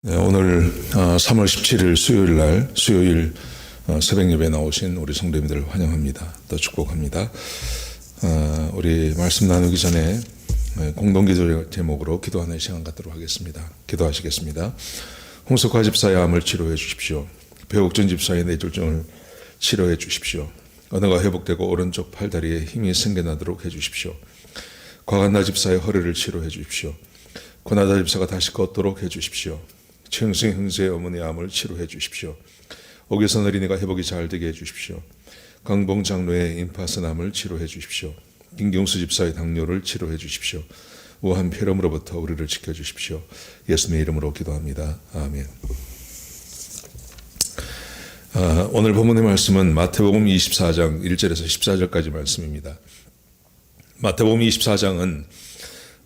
네, 오늘 3월 17일 수요일 새벽 예배에 나오신 우리 성도님들 환영합니다. 또 축복합니다. 우리 말씀 나누기 전에 공동기도 제목으로 기도하는 시간 갖도록 하겠습니다. 기도하시겠습니다. 홍석화 집사의 암을 치료해 주십시오. 배옥준 집사의 뇌졸중을 치료해 주십시오. 언어가 회복되고 오른쪽 팔다리에 힘이 생겨나도록 해 주십시오. 과간나 집사의 허리를 치료해 주십시오. 고나다 집사가 다시 걷도록 해 주십시오. 최흥승 형제의 어머니 암을 치료해 주십시오. 오기선 어린이가 회복이 잘 되게 해 주십시오. 강봉 장로의 임파선암을 치료해 주십시오. 김경수 집사의 당뇨를 치료해 주십시오. 우한 폐렴으로부터 우리를 지켜주십시오. 예수님의 이름으로 기도합니다. 아멘. 오늘 본문의 말씀은 마태복음 24장 1절에서 14절까지 말씀입니다. 마태복음 24장은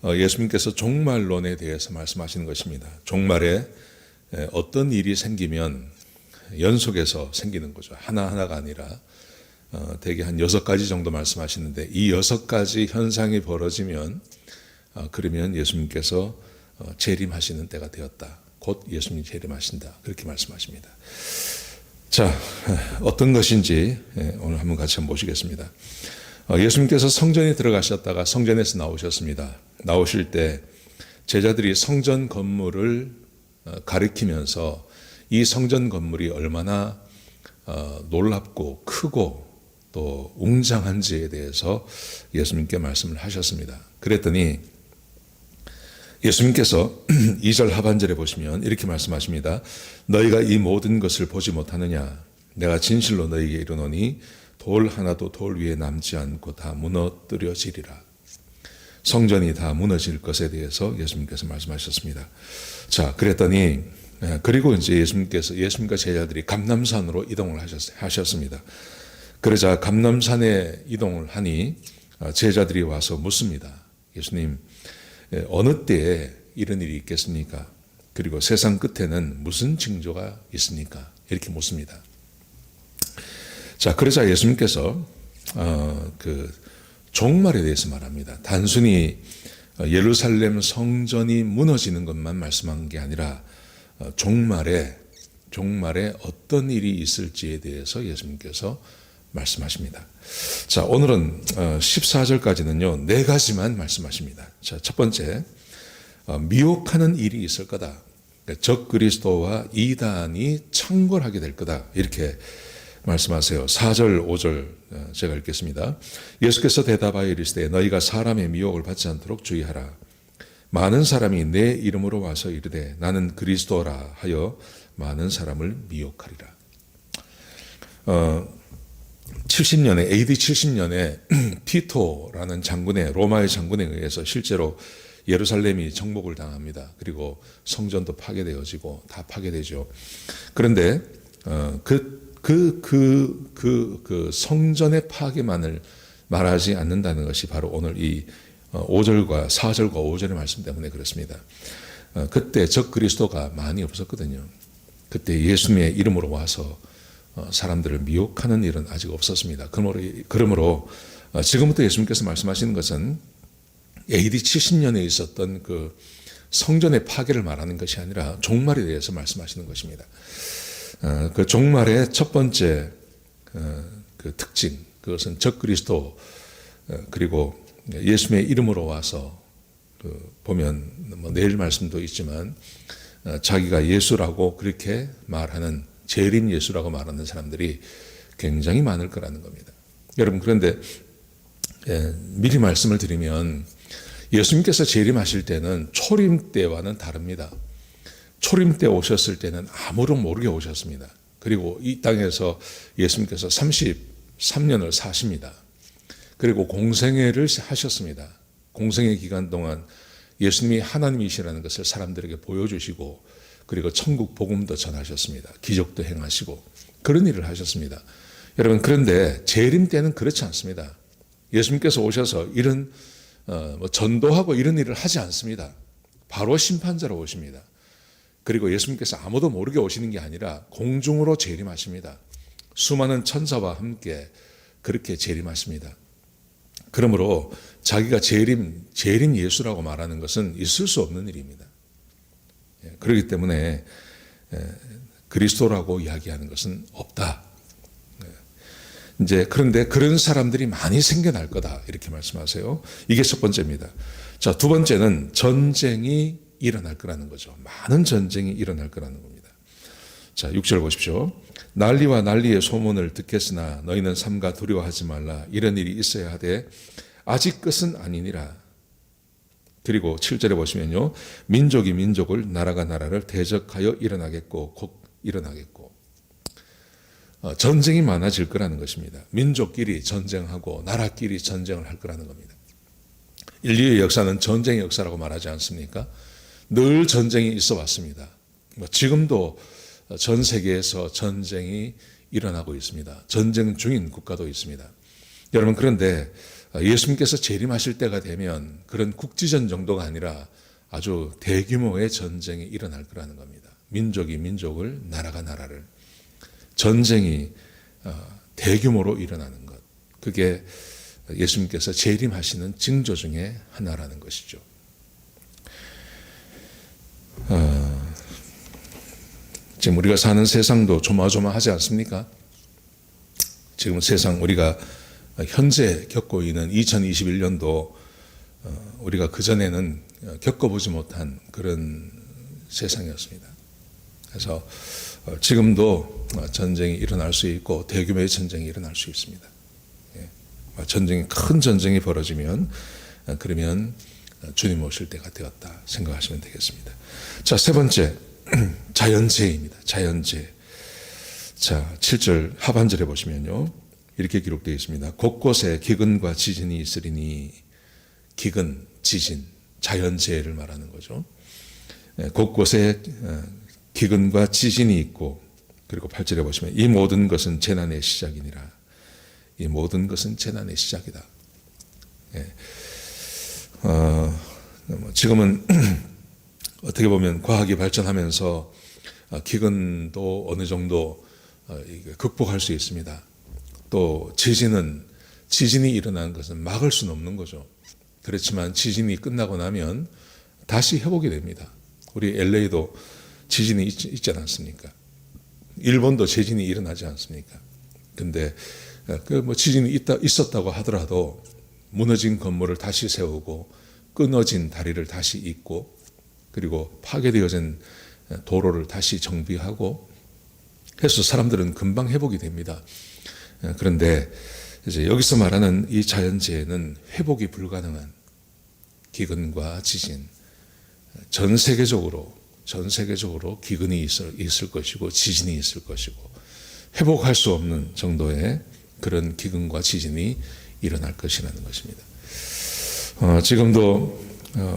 예수님께서 종말론에 대해서 말씀하시는 것입니다. 종말에 어떤 일이 생기면 연속해서 생기는 거죠. 하나하나가 아니라 대개 한 6가지 정도 말씀하시는데 이 6가지 현상이 벌어지면 그러면 예수님께서 재림하시는 때가 되었다. 곧 예수님이 재림하신다. 그렇게 말씀하십니다. 자, 어떤 것인지 오늘 한번 같이 한번 보시겠습니다. 예수님께서 성전에 들어가셨다가 성전에서 나오셨습니다. 나오실 때 제자들이 성전 건물을 가리키면서 이 성전 건물이 얼마나 놀랍고 크고 또 웅장한지에 대해서 예수님께 말씀을 하셨습니다. 그랬더니 예수님께서 2절 하반절에 보시면 이렇게 말씀하십니다. 너희가 이 모든 것을 보지 못하느냐? 내가 진실로 너희에게 이르노니 돌 하나도 돌 위에 남지 않고 다 무너뜨려지리라. 성전이 다 무너질 것에 대해서 예수님께서 말씀하셨습니다. 자, 그랬더니 그리고 이제 예수님과 제자들이 감람산으로 이동을 하셨습니다. 그러자 감람산에 이동을 하니 제자들이 와서 묻습니다. 예수님, 어느 때에 이런 일이 있겠습니까? 그리고 세상 끝에는 무슨 징조가 있습니까? 이렇게 묻습니다. 자, 그러자 예수님께서 종말에 대해서 말합니다. 단순히 예루살렘 성전이 무너지는 것만 말씀한 게 아니라 종말에 어떤 일이 있을지에 대해서 예수님께서 말씀하십니다. 자, 오늘은 14절까지는요 4가지만 말씀하십니다. 자, 첫 번째, 미혹하는 일이 있을 거다. 적 그리스도와 이단이 창궐하게 될 거다. 이렇게 말씀하세요. 4절, 5절 제가 읽겠습니다. 예수께서 대답하여 이르시되 너희가 사람의 미혹을 받지 않도록 주의하라. 많은 사람이 내 이름으로 와서 이르되 나는 그리스도라 하여 많은 사람을 미혹하리라. 70년에 AD 70년에 티토라는 장군의 로마의 장군에 의해서 실제로 예루살렘이 정복을 당합니다. 그리고 성전도 파괴되어지고 다 파괴되죠. 그런데 그 성전의 파괴만을 말하지 않는다는 것이 바로 오늘 이 5절과 4절과 5절의 말씀 때문에 그렇습니다. 그때 적 그리스도가 많이 없었거든요. 그때 예수님의 이름으로 와서 사람들을 미혹하는 일은 아직 없었습니다. 그러므로 지금부터 예수님께서 말씀하시는 것은 AD 70년에 있었던 그 성전의 파괴를 말하는 것이 아니라 종말에 대해서 말씀하시는 것입니다. 그 종말의 첫 번째 그 특징, 그것은 적 그리스도, 그리고 예수님의 이름으로 와서 보면 뭐 내일 말씀도 있지만 자기가 예수라고 그렇게 말하는 재림 예수라고 말하는 사람들이 굉장히 많을 거라는 겁니다. 여러분, 그런데 미리 말씀을 드리면 예수님께서 재림하실 때는 초림 때와는 다릅니다. 초림 때 오셨을 때는 아무런 모르게 오셨습니다. 그리고 이 땅에서 예수님께서 33년을 사십니다. 그리고 공생애를 하셨습니다. 공생애 기간 동안 예수님이 하나님이시라는 것을 사람들에게 보여주시고 그리고 천국 복음도 전하셨습니다. 기적도 행하시고 그런 일을 하셨습니다. 여러분, 그런데 재림 때는 그렇지 않습니다. 예수님께서 오셔서 이런 전도하고 이런 일을 하지 않습니다. 바로 심판자로 오십니다. 그리고 예수님께서 아무도 모르게 오시는 게 아니라 공중으로 재림하십니다. 수많은 천사와 함께 그렇게 재림하십니다. 그러므로 자기가 재림 예수라고 말하는 것은 있을 수 없는 일입니다. 그렇기 때문에 그리스도라고 이야기하는 것은 없다. 이제 그런데 그런 사람들이 많이 생겨날 거다 이렇게 말씀하세요. 이게 첫 번째입니다. 자, 두 번째는 전쟁이 일어날 거라는 거죠. 많은 전쟁이 일어날 거라는 겁니다. 자, 6절 보십시오. 난리와 난리의 소문을 듣겠으나 너희는 삼가 두려워하지 말라. 이런 일이 있어야 하되 아직 끝은 아니니라. 그리고 7절에 보시면요. 민족이 민족을 나라가 나라를 대적하여 일어나겠고 곧 일어나겠고. 전쟁이 많아질 거라는 것입니다. 민족끼리 전쟁하고 나라끼리 전쟁을 할 거라는 겁니다. 인류의 역사는 전쟁의 역사라고 말하지 않습니까? 늘 전쟁이 있어 왔습니다. 지금도 전 세계에서 전쟁이 일어나고 있습니다. 전쟁 중인 국가도 있습니다. 여러분, 그런데 예수님께서 재림하실 때가 되면 그런 국지전 정도가 아니라 아주 대규모의 전쟁이 일어날 거라는 겁니다. 민족이 민족을, 나라가 나라를. 전쟁이 대규모로 일어나는 것. 그게 예수님께서 재림하시는 징조 중에 하나라는 것이죠. 지금 우리가 사는 세상도 조마조마하지 않습니까? 지금 세상 우리가 현재 겪고 있는 2021년도 우리가 그전에는 겪어보지 못한 그런 세상이었습니다. 그래서 지금도 전쟁이 일어날 수 있고 대규모의 전쟁이 일어날 수 있습니다. 큰 전쟁이 벌어지면 그러면 주님 오실 때가 되었다 생각하시면 되겠습니다. 자, 세 번째 자연재해입니다. 자연재해. 자, 7절 하반절에 보시면요. 이렇게 기록되어 있습니다. 곳곳에 기근과 지진이 있으리니. 기근, 지진, 자연재해를 말하는 거죠. 곳곳에 기근과 지진이 있고, 그리고 8절에 보시면 이 모든 것은 재난의 시작이니라. 이 모든 것은 재난의 시작이다. 지금은 어떻게 보면 과학이 발전하면서 기근도 어느 정도 극복할 수 있습니다. 또 지진이 일어나는 것은 막을 수는 없는 거죠. 그렇지만 지진이 끝나고 나면 다시 회복이 됩니다. 우리 LA도 지진이 있지 않습니까? 일본도 지진이 일어나지 않습니까? 근데 지진이 있었다고 하더라도 무너진 건물을 다시 세우고 끊어진 다리를 다시 잇고 그리고 파괴되어진 도로를 다시 정비하고 해서 사람들은 금방 회복이 됩니다. 그런데 이제 여기서 말하는 이 자연재해는 회복이 불가능한 기근과 지진, 전 세계적으로 기근이 있을 것이고 지진이 있을 것이고 회복할 수 없는 정도의 그런 기근과 지진이 일어날 것이라는 것입니다. 지금도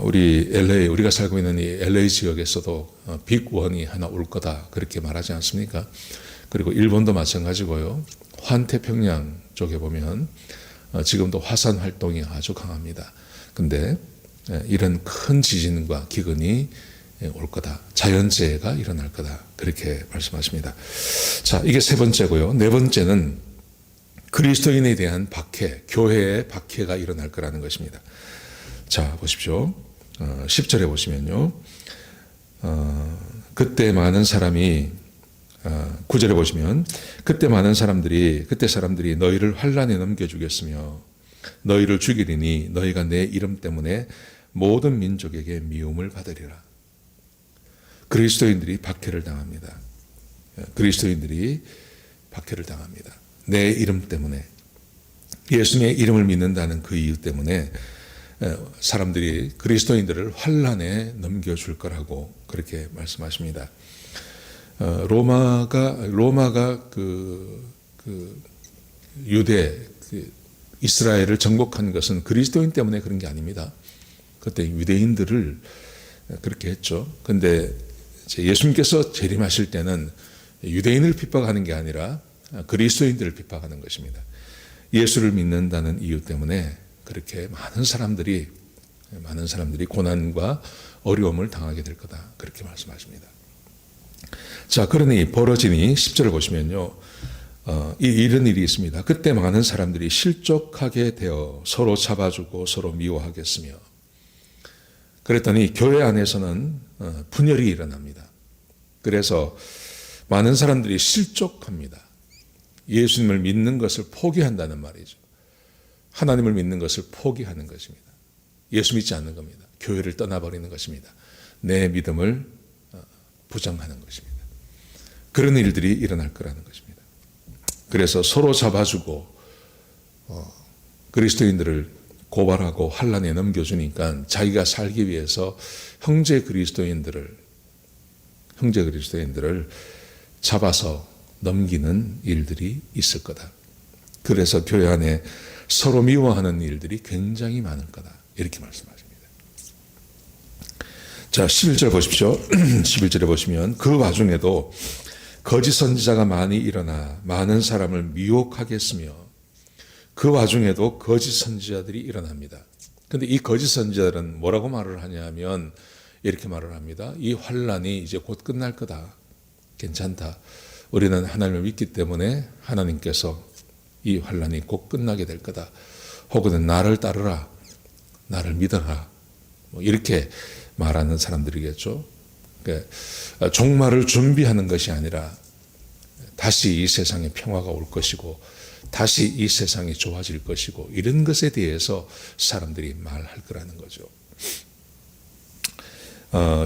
우리 LA, 우리가 살고 있는 이 LA 지역에서도 빅원이 하나 올 거다 그렇게 말하지 않습니까? 그리고 일본도 마찬가지고요. 환태평양 쪽에 보면 지금도 화산 활동이 아주 강합니다. 근데 이런 큰 지진과 기근이 올 거다. 자연재해가 일어날 거다. 그렇게 말씀하십니다. 자, 이게 세 번째고요. 네 번째는 그리스도인에 대한 박해, 교회의 박해가 일어날 거라는 것입니다. 자, 보십시오. 10절에 보시면요. 그때 많은 사람이 9절에 보시면 그때 사람들이 너희를 환란에 넘겨주겠으며 너희를 죽이리니 너희가 내 이름 때문에 모든 민족에게 미움을 받으리라. 그리스도인들이 박해를 당합니다. 그리스도인들이 박해를 당합니다. 내 이름 때문에, 예수님의 이름을 믿는다는 그 이유 때문에 사람들이 그리스도인들을 환란에 넘겨줄 거라고 그렇게 말씀하십니다. 로마가 유대, 이스라엘을 정복한 것은 그리스도인 때문에 그런 게 아닙니다. 그때 유대인들을 그렇게 했죠. 근데 예수님께서 재림하실 때는 유대인을 핍박하는 게 아니라 그리스도인들을 핍박하는 것입니다. 예수를 믿는다는 이유 때문에 그렇게 많은 사람들이 고난과 어려움을 당하게 될 거다. 그렇게 말씀하십니다. 자, 그러니 벌어지니 10절을 보시면요. 이런 일이 있습니다. 그때 많은 사람들이 실족하게 되어 서로 잡아주고 서로 미워하겠으며. 그랬더니 교회 안에서는 분열이 일어납니다. 그래서 많은 사람들이 실족합니다. 예수님을 믿는 것을 포기한다는 말이죠. 하나님을 믿는 것을 포기하는 것입니다. 예수 믿지 않는 겁니다. 교회를 떠나버리는 것입니다. 내 믿음을 부정하는 것입니다. 그런 일들이 일어날 거라는 것입니다. 그래서 서로 잡아주고 그리스도인들을 고발하고 환란에 넘겨주니까 자기가 살기 위해서 형제 그리스도인들을 잡아서 넘기는 일들이 있을 거다. 그래서 교회 안에 서로 미워하는 일들이 굉장히 많을 거다. 이렇게 말씀하십니다. 자, 11절 보십시오. 11절에 보시면 그 와중에도 거짓 선지자가 많이 일어나 많은 사람을 미혹하게 했으며 그 와중에도 거짓 선지자들이 일어납니다. 그런데 이 거짓 선지자들은 뭐라고 말을 하냐면 이렇게 말을 합니다. 이 환란이 이제 곧 끝날 거다. 괜찮다. 우리는 하나님을 믿기 때문에 하나님께서 이 환란이 곧 끝나게 될 거다. 혹은 나를 따르라. 나를 믿어라. 이렇게 말하는 사람들이겠죠. 그러니까 종말을 준비하는 것이 아니라 다시 이 세상에 평화가 올 것이고 다시 이 세상이 좋아질 것이고 이런 것에 대해서 사람들이 말할 거라는 거죠.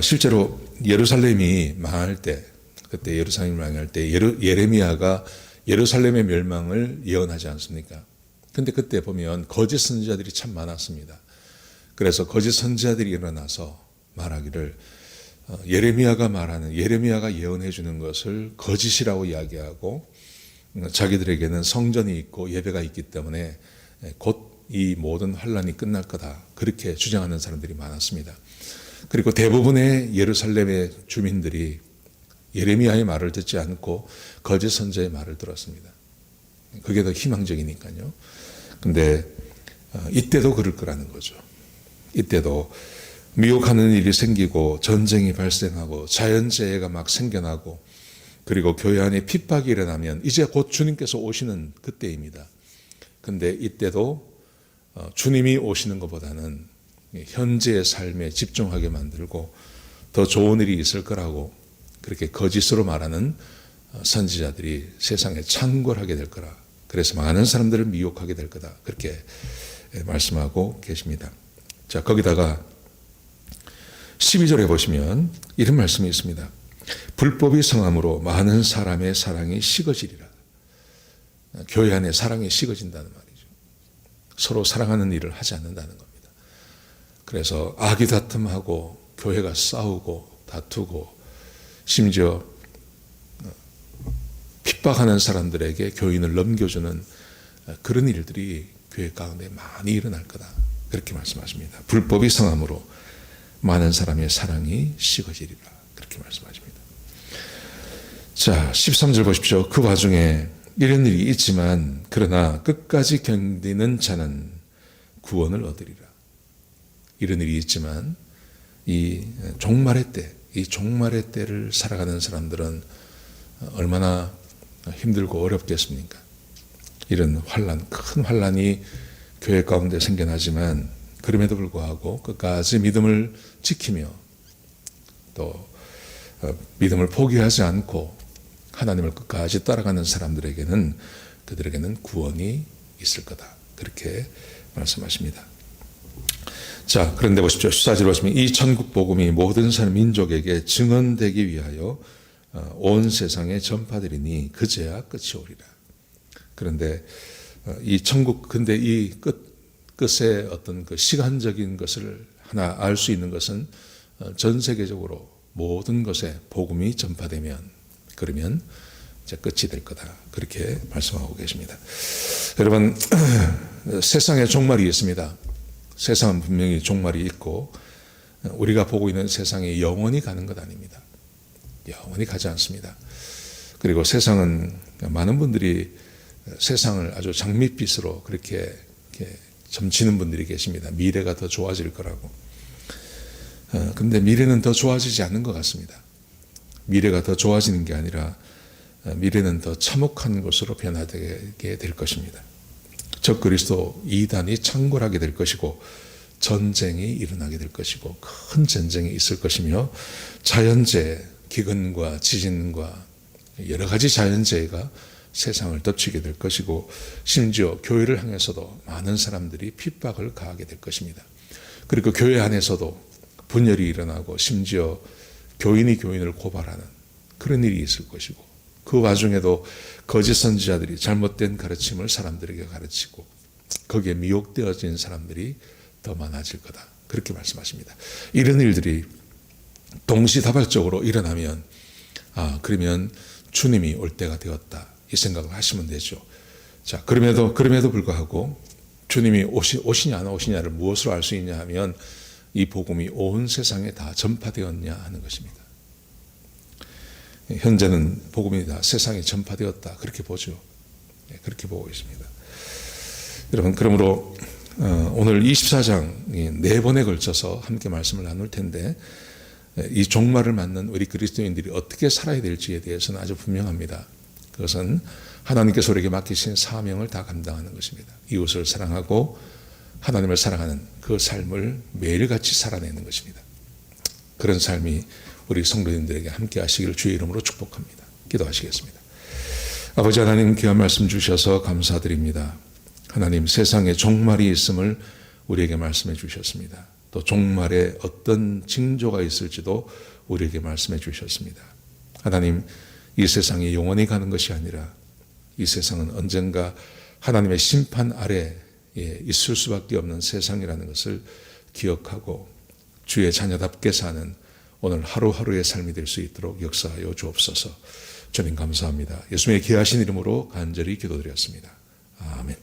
실제로 예루살렘이 망할 때, 그때 예루살렘이 망할 때 예레미야가 예루살렘의 멸망을 예언하지 않습니까? 근데 그때 보면 거짓 선지자들이 참 많았습니다. 그래서 거짓 선지자들이 일어나서 말하기를 예레미야가 예언해 주는 것을 거짓이라고 이야기하고 자기들에게는 성전이 있고 예배가 있기 때문에 곧 이 모든 환란이 끝날 거다. 그렇게 주장하는 사람들이 많았습니다. 그리고 대부분의 예루살렘의 주민들이 예레미야의 말을 듣지 않고 거짓 선지자의 말을 들었습니다. 그게 더 희망적이니까요. 근데 이때도 그럴 거라는 거죠. 이때도 미혹하는 일이 생기고 전쟁이 발생하고 자연재해가 막 생겨나고 그리고 교회 안에 핍박이 일어나면 이제 곧 주님께서 오시는 그때입니다. 근데 이때도 주님이 오시는 것보다는 현재의 삶에 집중하게 만들고 더 좋은 일이 있을 거라고 그렇게 거짓으로 말하는 선지자들이 세상에 창궐하게 될 거라. 그래서 많은 사람들을 미혹하게 될 거다. 그렇게 말씀하고 계십니다. 자, 거기다가 12절에 보시면 이런 말씀이 있습니다. 불법이 성함으로 많은 사람의 사랑이 식어지리라. 교회 안에 사랑이 식어진다는 말이죠. 서로 사랑하는 일을 하지 않는다는 겁니다. 그래서 아기다툼하고 교회가 싸우고 다투고 심지어 핍박하는 사람들에게 교인을 넘겨주는 그런 일들이 교회 가운데 많이 일어날 거다. 그렇게 말씀하십니다. 불법이 성함으로 많은 사람의 사랑이 식어지리라. 그렇게 말씀하십니다. 자, 13절 보십시오. 그 와중에 이런 일이 있지만 그러나 끝까지 견디는 자는 구원을 얻으리라. 이런 일이 있지만 이 종말의 때를 살아가는 사람들은 얼마나 힘들고 어렵겠습니까? 이런 큰 환란이 교회 가운데 생겨나지만 그럼에도 불구하고 끝까지 믿음을 지키며 또 믿음을 포기하지 않고 하나님을 끝까지 따라가는 사람들에게는 그들에게는 구원이 있을 거다. 그렇게 말씀하십니다. 자, 그런데 보십시오. 14절 보시면 이 천국 복음이 모든 사람 민족에게 증언되기 위하여 온 세상에 전파되리니 그제야 끝이 오리라. 그런데 이 천국, 근데 이 끝의 어떤 그 시간적인 것을 하나 알 수 있는 것은 전 세계적으로 모든 것에 복음이 전파되면 그러면 이제 끝이 될 거다. 그렇게 말씀하고 계십니다. 여러분, 세상에 종말이 있습니다. 세상은 분명히 종말이 있고 우리가 보고 있는 세상이 영원히 가는 것 아닙니다. 영원히 가지 않습니다. 그리고 세상은 많은 분들이 세상을 아주 장밋빛으로 그렇게 점치는 분들이 계십니다. 미래가 더 좋아질 거라고. 근데 미래는 더 좋아지지 않는 것 같습니다. 미래가 더 좋아지는 게 아니라 미래는 더 참혹한 것으로 변화되게 될 것입니다. 적 그리스도 이단이 창궐하게 될 것이고 전쟁이 일어나게 될 것이고 큰 전쟁이 있을 것이며 자연재해, 기근과 지진과 여러 가지 자연재해가 세상을 덮치게 될 것이고 심지어 교회를 향해서도 많은 사람들이 핍박을 가하게 될 것입니다. 그리고 교회 안에서도 분열이 일어나고 심지어 교인이 교인을 고발하는 그런 일이 있을 것이고 그 와중에도 거짓 선지자들이 잘못된 가르침을 사람들에게 가르치고 거기에 미혹되어진 사람들이 더 많아질 거다. 그렇게 말씀하십니다. 이런 일들이 동시다발적으로 일어나면 그러면 주님이 올 때가 되었다. 이 생각을 하시면 되죠. 자, 그럼에도 불구하고 주님이 오시냐 안 오시냐를 무엇으로 알 수 있냐 하면 이 복음이 온 세상에 다 전파되었냐 하는 것입니다. 현재는 복음이 다 세상에 전파되었다. 그렇게 보죠. 그렇게 보고 있습니다. 여러분, 그러므로 오늘 24장 4번에 걸쳐서 함께 말씀을 나눌 텐데 이 종말을 맞는 우리 그리스도인들이 어떻게 살아야 될지에 대해서는 아주 분명합니다. 그것은 하나님께서 우리에게 맡기신 사명을 다 감당하는 것입니다. 이웃을 사랑하고 하나님을 사랑하는 그 삶을 매일같이 살아내는 것입니다. 그런 삶이 우리 성도님들에게 함께 하시기를 주의 이름으로 축복합니다. 기도하시겠습니다. 아버지 하나님, 귀한 말씀 주셔서 감사드립니다. 하나님, 세상에 종말이 있음을 우리에게 말씀해 주셨습니다. 또 종말에 어떤 징조가 있을지도 우리에게 말씀해 주셨습니다. 하나님, 이 세상이 영원히 가는 것이 아니라 이 세상은 언젠가 하나님의 심판 아래에 있을 수밖에 없는 세상이라는 것을 기억하고 주의 자녀답게 사는 오늘 하루하루의 삶이 될 수 있도록 역사하여 주옵소서. 주님 감사합니다. 예수님의 귀하신 이름으로 간절히 기도드렸습니다. 아멘.